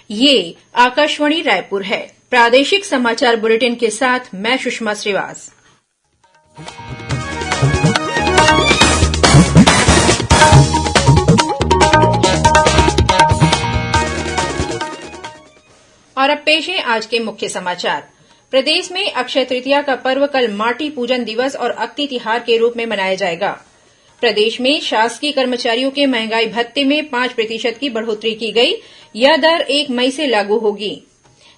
ये आकाशवाणी रायपुर है। प्रादेशिक समाचार बुलेटिन के साथ मैं सुषमा श्रीवास। और अब पेश है आज के मुख्य समाचार। प्रदेश में अक्षय तृतीया का पर्व कल माटी पूजन दिवस और अक्ति तिहार के रूप में मनाया जाएगा। प्रदेश में शासकीय कर्मचारियों के महंगाई भत्ते में 5% की बढ़ोतरी की गई। यह दर 1 मई से लागू होगी।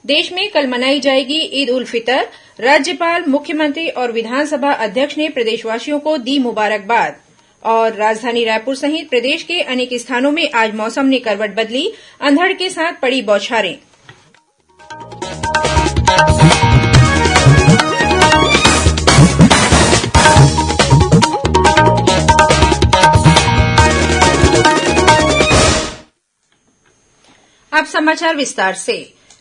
देश में कल मनाई जाएगी ईद उल फितर। राज्यपाल, मुख्यमंत्री और विधानसभा अध्यक्ष ने प्रदेशवासियों को दी मुबारकबाद। और राजधानी रायपुर सहित प्रदेश के अनेक स्थानों में आज मौसम ने करवट बदली। अंधड़ के साथ पड़ी बौछारें। अब समाचार विस्तार से।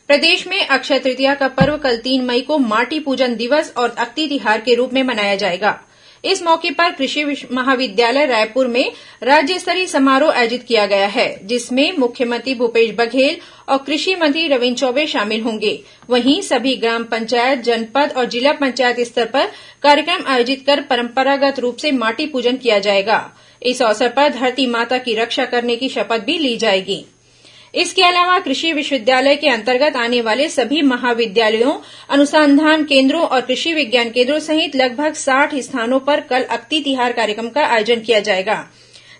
प्रदेश में अक्षय तृतीया का पर्व कल 3 मई को माटी पूजन दिवस और अक्ति तिहार के रूप में मनाया जाएगा। इस मौके पर कृषि महाविद्यालय रायपुर में राज्य स्तरीय समारोह आयोजित किया गया है, जिसमें मुख्यमंत्री भूपेश बघेल और कृषि मंत्री रविन्द्र चौबे शामिल होंगे। वहीं सभी ग्राम पंचायत, जनपद और जिला पंचायत स्तर पर कार्यक्रम आयोजित कर परंपरागत रूप से माटी पूजन किया जाएगा। इस अवसर पर धरती माता की रक्षा करने की शपथ भी ली जाएगी। इसके अलावा कृषि विश्वविद्यालय के अंतर्गत आने वाले सभी महाविद्यालयों, अनुसंधान केन्द्रों और कृषि विज्ञान केन्द्रों सहित लगभग 60 स्थानों पर कल अक्ति तिहार कार्यक्रम का आयोजन किया जाएगा।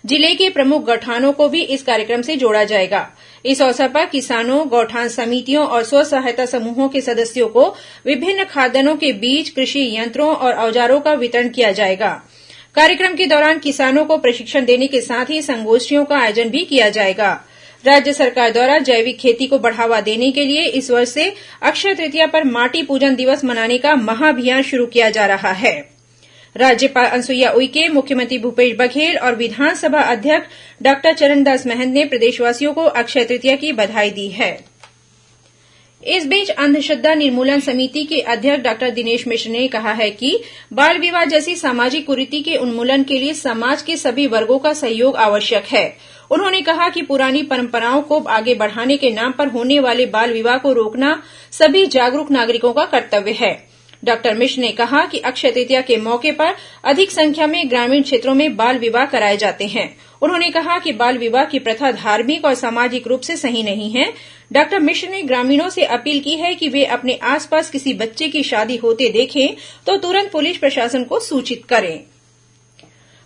जिले के प्रमुख गौठानों को भी इस कार्यक्रम से जोड़ा जाएगा। इस अवसर पर किसानों, गौठान समितियों और स्व सहायता समूहों के सदस्यों को विभिन्न खाद्यान्नों के बीज, कृषि यंत्रों और औजारों का वितरण किया जाएगा। कार्यक्रम के दौरान किसानों को प्रशिक्षण देने के साथ ही संगोष्ठियों का आयोजन भी किया जाएगा। राज्य सरकार द्वारा जैविक खेती को बढ़ावा देने के लिए इस वर्ष से अक्षय तृतीया पर माटी पूजन दिवस मनाने का महाअभियान शुरू किया जा रहा है। राज्यपाल अनुसुईया उइके, मुख्यमंत्री भूपेश बघेल और विधानसभा अध्यक्ष डॉक्टर चरणदास महंत ने प्रदेशवासियों को अक्षय तृतीया की बधाई दी है। इस बीच अंधश्रद्धा निर्मूलन समिति के अध्यक्ष डॉक्टर दिनेश मिश्र ने कहा है कि बाल विवाह जैसी सामाजिक कुरीति के उन्मूलन के लिए समाज के सभी वर्गों का सहयोग आवश्यक है। उन्होंने कहा कि पुरानी परंपराओं को आगे बढ़ाने के नाम पर होने वाले बाल विवाह को रोकना सभी जागरूक नागरिकों का कर्तव्य है। डॉक्टर मिश्र ने कहा कि अक्षय तृतीया के मौके पर अधिक संख्या में ग्रामीण क्षेत्रों में बाल विवाह कराए जाते हैं। उन्होंने कहा कि बाल विवाह की प्रथा धार्मिक और सामाजिक रूप से सही नहीं है। डॉक्टर मिश्र ने ग्रामीणों से अपील की है कि वे अपने आसपास किसी बच्चे की शादी होते देखें तो तुरंत पुलिस प्रशासन को सूचित करें।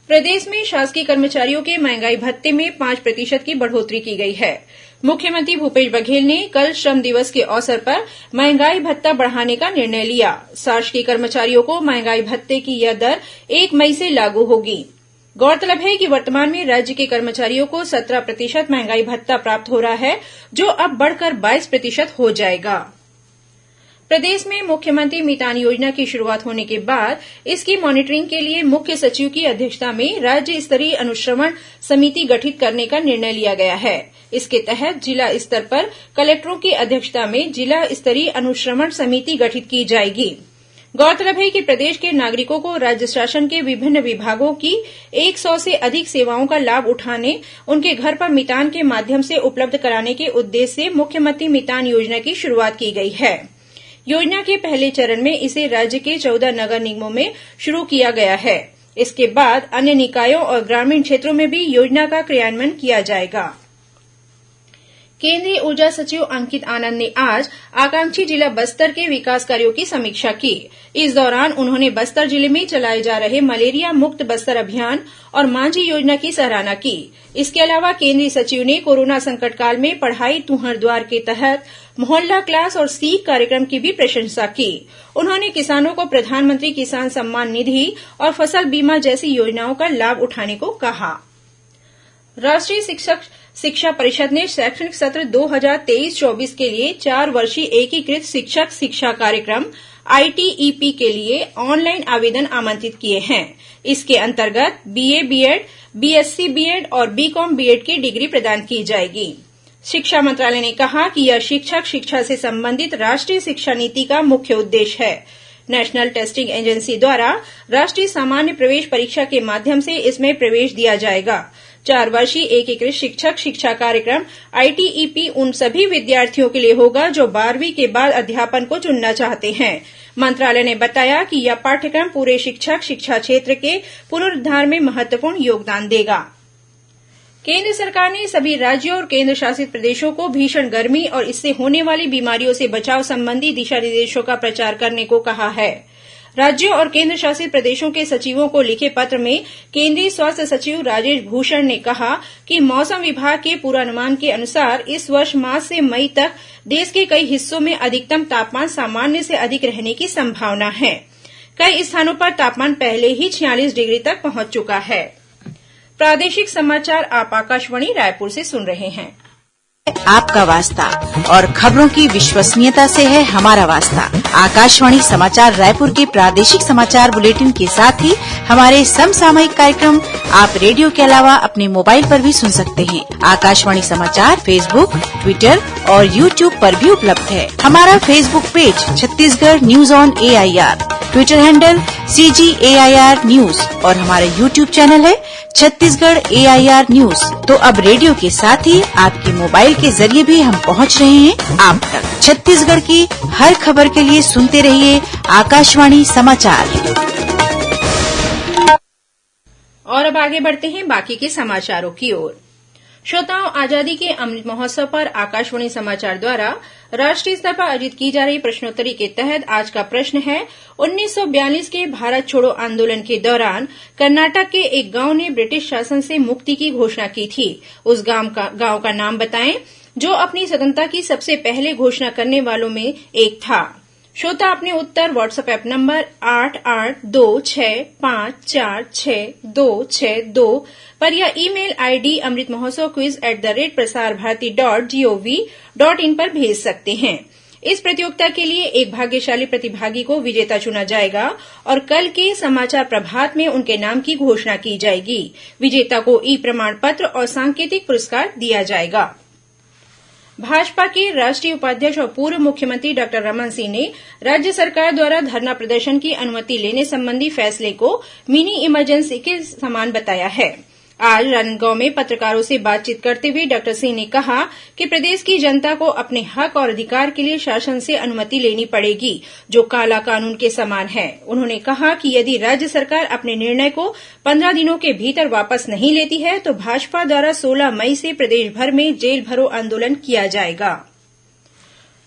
प्रदेश में शासकीय कर्मचारियों के महंगाई भत्ते में 5% की बढ़ोतरी की गई है। मुख्यमंत्री भूपेश बघेल ने कल श्रम दिवस के अवसर पर महंगाई भत्ता बढ़ाने का निर्णय लिया। शासकीय कर्मचारियों को महंगाई भत्ते की यह दर 1 मई से लागू होगी। गौरतलब है कि वर्तमान में राज्य के कर्मचारियों को 17% महंगाई भत्ता प्राप्त हो रहा है, जो अब बढ़कर 22% हो जाएगा। प्रदेश में मुख्यमंत्री मितान योजना की शुरूआत होने के बाद इसकी मॉनिटरिंग के लिए मुख्य सचिव की अध्यक्षता में राज्य स्तरीय अनुश्रवण समिति गठित करने का निर्णय लिया गया है। इसके तहत जिला स्तर पर कलेक्टरों की अध्यक्षता में जिला स्तरीय अनुश्रवण समिति गठित की जाएगी। गौरतलब है कि प्रदेश के नागरिकों को राज्य शासन के विभिन्न विभागों की 100 से अधिक सेवाओं का लाभ उठाने, उनके घर पर मितान के माध्यम से उपलब्ध कराने के उद्देश्य से मुख्यमंत्री मितान योजना की शुरूआत की गई है। योजना के पहले चरण में इसे राज्य के 14 नगर निगमों में शुरू किया गया है। इसके बाद अन्य निकायों और ग्रामीण क्षेत्रों में भी योजना का क्रियान्वयन किया जाएगा। केंद्रीय ऊर्जा सचिव अंकित आनंद ने आज आकांक्षी जिला बस्तर के विकास कार्यों की समीक्षा की। इस दौरान उन्होंने बस्तर जिले में चलाए जा रहे मलेरिया मुक्त बस्तर अभियान और मांझी योजना की सराहना की। इसके अलावा केंद्रीय सचिव ने कोरोना संकट काल में पढ़ाई तुहर द्वार के तहत मोहल्ला क्लास और सीख कार्यक्रम की भी प्रशंसा की। उन्होंने किसानों को प्रधानमंत्री किसान सम्मान निधि और फसल बीमा जैसी योजनाओं का लाभ उठाने को कहा। राष्ट्रीय शिक्षा परिषद ने शैक्षणिक सत्र 2023-24 के लिए 4 वर्षीय एकीकृत शिक्षक शिक्षा कार्यक्रम ITEP के लिए ऑनलाइन आवेदन आमंत्रित किए हैं। इसके अंतर्गत BA BEd, BSc BEd और BCom BEd की डिग्री प्रदान की जाएगी। शिक्षा मंत्रालय ने कहा कि यह शिक्षक शिक्षा से संबंधित राष्ट्रीय शिक्षा नीति का मुख्य उद्देश्य है। नेशनल टेस्टिंग एजेंसी द्वारा राष्ट्रीय सामान्य प्रवेश परीक्षा के माध्यम से इसमें प्रवेश दिया जाएगा। 4 वर्षीय एकीकृत शिक्षक शिक्षा कार्यक्रम ITEP उन सभी विद्यार्थियों के लिए होगा जो 12वीं के बाद अध्यापन को चुनना चाहते हैं। मंत्रालय ने बताया कि यह पाठ्यक्रम पूरे शिक्षा क्षेत्र के पुनरुद्धार में महत्वपूर्ण योगदान देगा। केंद्र सरकार ने सभी राज्यों और केंद्र शासित प्रदेशों को भीषण गर्मी और इससे होने वाली बीमारियों से बचाव संबंधी दिशा निर्देशों का प्रचार करने को कहा है। राज्यों और केंद्र शासित प्रदेशों के सचिवों को लिखे पत्र में केंद्रीय स्वास्थ्य सचिव राजेश भूषण ने कहा कि मौसम विभाग के पूर्वानुमान के अनुसार इस वर्ष मार्च से मई तक देश के कई हिस्सों में अधिकतम तापमान सामान्य से अधिक रहने की संभावना है। कई स्थानों पर तापमान पहले ही 46 डिग्री तक पहुंच चुका है। प्रादेशिक समाचार आप आकाशवाणी रायपुर से सुन रहे हैं। आपका वास्ता और खबरों की विश्वसनीयता से है हमारा वास्ता। आकाशवाणी समाचार रायपुर के प्रादेशिक समाचार बुलेटिन के साथ ही हमारे समसामयिक कार्यक्रम आप रेडियो के अलावा अपने मोबाइल पर भी सुन सकते हैं। आकाशवाणी समाचार फेसबुक, ट्विटर और यूट्यूब पर भी उपलब्ध है। हमारा Facebook page Chhattisgarh news on AIR, Twitter handle CGAIR news और हमारा यूट्यूब चैनल है छत्तीसगढ़ AIR न्यूज। तो अब रेडियो के साथ ही आपके मोबाइल के जरिए भी हम पहुंच रहे हैं आप तक। छत्तीसगढ़ की हर खबर के लिए सुनते रहिए आकाशवाणी समाचार। और अब आगे बढ़ते हैं बाकी के समाचारों की ओर। श्रोताओं, आजादी के अमृत महोत्सव पर आकाशवाणी समाचार द्वारा राष्ट्रीय स्तर पर आयोजित की जा रही प्रश्नोत्तरी के तहत आज का प्रश्न है, 1942 के भारत छोड़ो आंदोलन के दौरान कर्नाटक के एक गांव ने ब्रिटिश शासन से मुक्ति की घोषणा की थी। उस गांव का नाम बताएं जो अपनी स्वतंत्रता की सबसे पहले घोषणा करने वालों में एक था। श्रोता अपने उत्तर व्हाट्सएप नंबर 8826546262 पर या ईमेल ID amritmahotsav@prasarbharati.gov.in पर भेज सकते हैं। इस प्रतियोगिता के लिए एक भाग्यशाली प्रतिभागी को विजेता चुना जाएगा और कल के समाचार प्रभात में उनके नाम की घोषणा की जाएगी। विजेता को प्रमाण पत्र और सांकेतिक पुरस्कार दिया जाएगा। भाजपा के राष्ट्रीय उपाध्यक्ष और पूर्व मुख्यमंत्री डॉक्टर रमन सिंह ने राज्य सरकार द्वारा धरना प्रदर्शन की अनुमति लेने संबंधी फैसले को मिनी इमरजेंसी के समान बताया है। आज राजनांदगांव में पत्रकारों से बातचीत करते हुए डॉक्टर सिंह ने कहा कि प्रदेश की जनता को अपने हक और अधिकार के लिए शासन से अनुमति लेनी पड़ेगी, जो काला कानून के समान है। उन्होंने कहा कि यदि राज्य सरकार अपने निर्णय को 15 दिनों के भीतर वापस नहीं लेती है तो भाजपा द्वारा 16 मई से प्रदेश भर में जेल भरो आंदोलन किया जाएगा।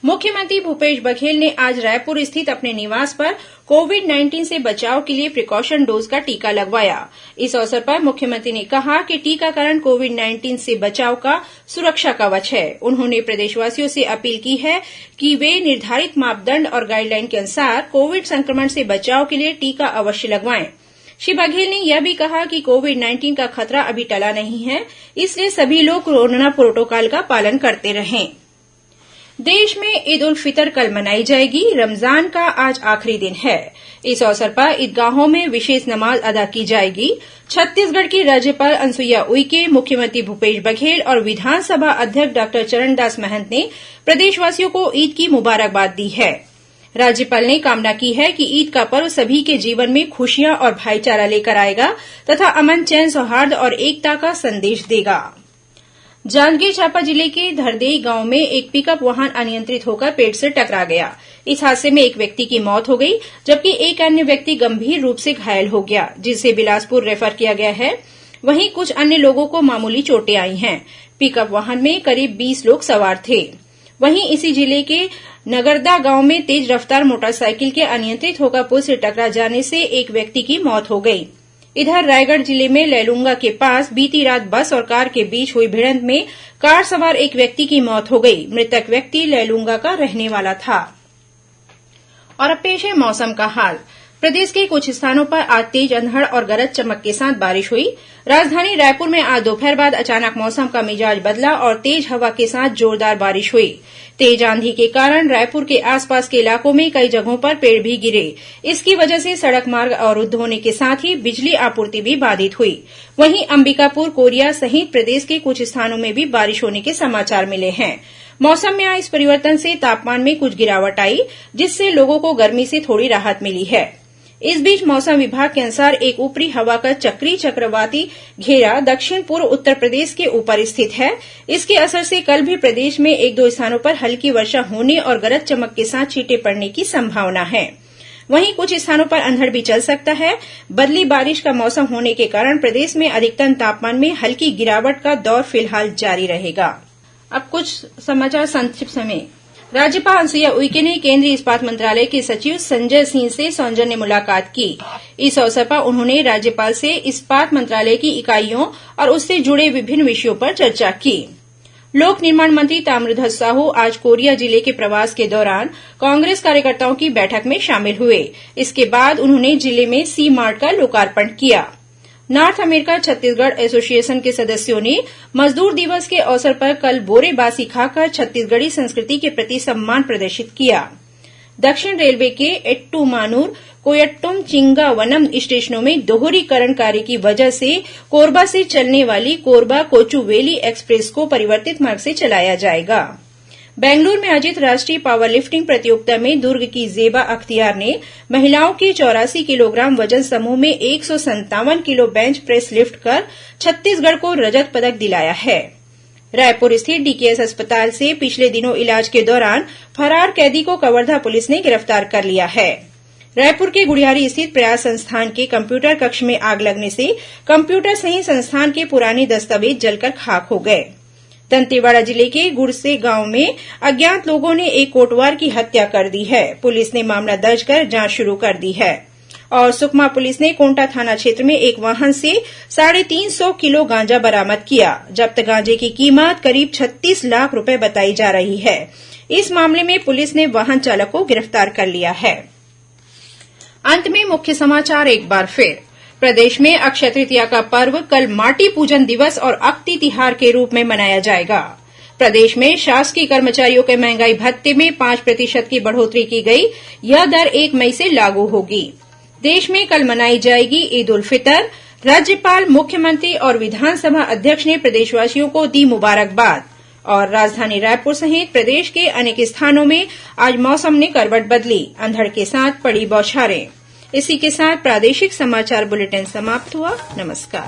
मुख्यमंत्री भूपेश बघेल ने आज रायपुर स्थित अपने निवास पर कोविड-19 से बचाव के लिए प्रिकॉशन डोज का टीका लगवाया। इस अवसर पर मुख्यमंत्री ने कहा कि टीकाकरण कोविड-19 से बचाव का सुरक्षा कवच है। उन्होंने प्रदेशवासियों से अपील की है कि वे निर्धारित मापदंड और गाइडलाइन के अनुसार कोविड संक्रमण से बचाव के लिए टीका अवश्य लगवाएं। श्री बघेल ने यह भी कहा कि कोविड-19 का खतरा अभी टला नहीं है, इसलिए सभी लोग कोरोना प्रोटोकॉल का पालन करते रहें। देश में ईद उल फितर कल मनाई जाएगी। रमजान का आज आखिरी दिन है। इस अवसर पर ईदगाहों में विशेष नमाज अदा की जाएगी। छत्तीसगढ़ की राज्यपाल अनुसुईया उइके, मुख्यमंत्री भूपेश बघेल और विधानसभा अध्यक्ष डॉक्टर चरणदास महंत ने प्रदेशवासियों को ईद की मुबारकबाद दी है। राज्यपाल ने कामना की है कि ईद का पर्व सभी के जीवन में खुशियां और भाईचारा लेकर आएगा तथा अमन, चैन, सौहार्द और एकता का संदेश देगा। जांजगीर चांपा जिले के धरदेई गांव में एक पिकअप वाहन अनियंत्रित होकर पेड़ से टकरा गया। इस हादसे में एक व्यक्ति की मौत हो गई जबकि एक अन्य व्यक्ति गंभीर रूप से घायल हो गया, जिसे बिलासपुर रेफर किया गया है। वहीं कुछ अन्य लोगों को मामूली चोटें आई हैं। पिकअप वाहन में करीब 20 लोग सवार थे। वहीं इसी जिले के नगरदा गांव में तेज रफ्तार मोटरसाइकिल के अनियंत्रित होकर पुल से टकरा जाने से एक व्यक्ति की मौत हो गई। इधर रायगढ़ जिले में लैलूंगा के पास बीती रात बस और कार के बीच हुई भिड़ंत में कार सवार एक व्यक्ति की मौत हो गई। मृतक व्यक्ति लैलूंगा का रहने वाला था। और अब पेश है मौसम का हाल। प्रदेश के कुछ स्थानों पर आज तेज अंधड़ और गरज चमक के साथ बारिश हुई। राजधानी रायपुर में आज दोपहर बाद अचानक मौसम का मिजाज बदला और तेज हवा के साथ जोरदार बारिश हुई। तेज आंधी के कारण रायपुर के आसपास के इलाकों में कई जगहों पर पेड़ भी गिरे। इसकी वजह से सड़क मार्ग अवरुद्ध होने के साथ ही बिजली आपूर्ति भी बाधित हुई। वहीं अंबिकापुर, कोरिया सहित प्रदेश के कुछ स्थानों में भी बारिश होने के समाचार मिले हैं। मौसम में आए इस परिवर्तन से तापमान में कुछ गिरावट आई, जिससे लोगों को गर्मी से थोड़ी राहत मिली है। इस बीच मौसम विभाग के अनुसार एक ऊपरी हवा का चक्रीय चक्रवाती घेरा दक्षिण पूर्व उत्तर प्रदेश के ऊपर स्थित है। इसके असर से कल भी प्रदेश में एक दो स्थानों पर हल्की वर्षा होने और गरज चमक के साथ छींटे पड़ने की संभावना है। वहीं कुछ स्थानों पर अंधड़ भी चल सकता है। बदली बारिश का मौसम होने के कारण प्रदेश में अधिकतम तापमान में हल्की गिरावट का दौर फिलहाल जारी रहेगा। अब कुछ समाचार संक्षिप्त में। राज्यपाल अनुसुईया उइके ने केंद्रीय इस्पात मंत्रालय के सचिव संजय सिंह से सौजन्य मुलाकात की। इस अवसर पर उन्होंने राज्यपाल से इस्पात मंत्रालय की इकाइयों और उससे जुड़े विभिन्न विषयों पर चर्चा की। लोक निर्माण मंत्री ताम्रध्वज साहू आज कोरिया जिले के प्रवास के दौरान कांग्रेस कार्यकर्ताओं की बैठक में शामिल हुए। इसके बाद उन्होंने जिले में सी मार्ट का लोकार्पण किया। नॉर्थ अमेरिका छत्तीसगढ़ एसोसिएशन के सदस्यों ने मजदूर दिवस के अवसर पर कल बोरे बासी खाकर छत्तीसगढ़ी संस्कृति के प्रति सम्मान प्रदर्शित किया। दक्षिण रेलवे के एट्टूमानूर कोयट्टुम चिंगावनम स्टेशनों में दोहरीकरण कार्य की वजह से कोरबा से चलने वाली कोरबा कोचुवेली एक्सप्रेस को परिवर्तित मार्ग से चलाया जाएगा। बेंगलुरु में आयोजित राष्ट्रीय पावर लिफ्टिंग प्रतियोगिता में दुर्ग की जेबा अख्तियार ने महिलाओं के 84 किलोग्राम वजन समूह में 157 किलो बेंच प्रेस लिफ्ट कर छत्तीसगढ़ को रजत पदक दिलाया है। रायपुर स्थित डीकेएस अस्पताल से पिछले दिनों इलाज के दौरान फरार कैदी को कवर्धा पुलिस ने गिरफ्तार कर लिया है। रायपुर के गुढ़ियारी स्थित प्रयास संस्थान के कंप्यूटर कक्ष में आग लगने से कंप्यूटर सहित संस्थान के पुराने दस्तावेज जलकर खाक हो गए। दंतेवाड़ा जिले के गुड़से गांव में अज्ञात लोगों ने एक कोटवार की हत्या कर दी है। पुलिस ने मामला दर्ज कर जांच शुरू कर दी है। और सुकमा पुलिस ने कोंटा थाना क्षेत्र में एक वाहन से 350 किलो गांजा बरामद किया। जब्त गांजे की कीमत करीब 36 लाख रुपए बताई जा रही है। इस मामले में पुलिस ने वाहन चालक को गिरफ्तार कर लिया है। अंत में मुख्य समाचार एक बार फिर। प्रदेश में अक्षय तृतीया का पर्व कल माटी पूजन दिवस और अक्ति तिहार के रूप में मनाया जाएगा। प्रदेश में शासकीय कर्मचारियों के महंगाई भत्ते में 5% की बढ़ोतरी की गई। यह दर 1 मई से लागू होगी। देश में कल मनाई जाएगी ईद उल फितर। राज्यपाल, मुख्यमंत्री और विधानसभा अध्यक्ष ने प्रदेशवासियों को दी मुबारकबाद। और राजधानी रायपुर सहित प्रदेश के अनेक स्थानों में आज मौसम ने करवट बदली। अंधड़ के साथ पड़ी बौछारें। इसी के साथ प्रादेशिक समाचार बुलेटिन समाप्त हुआ। नमस्कार।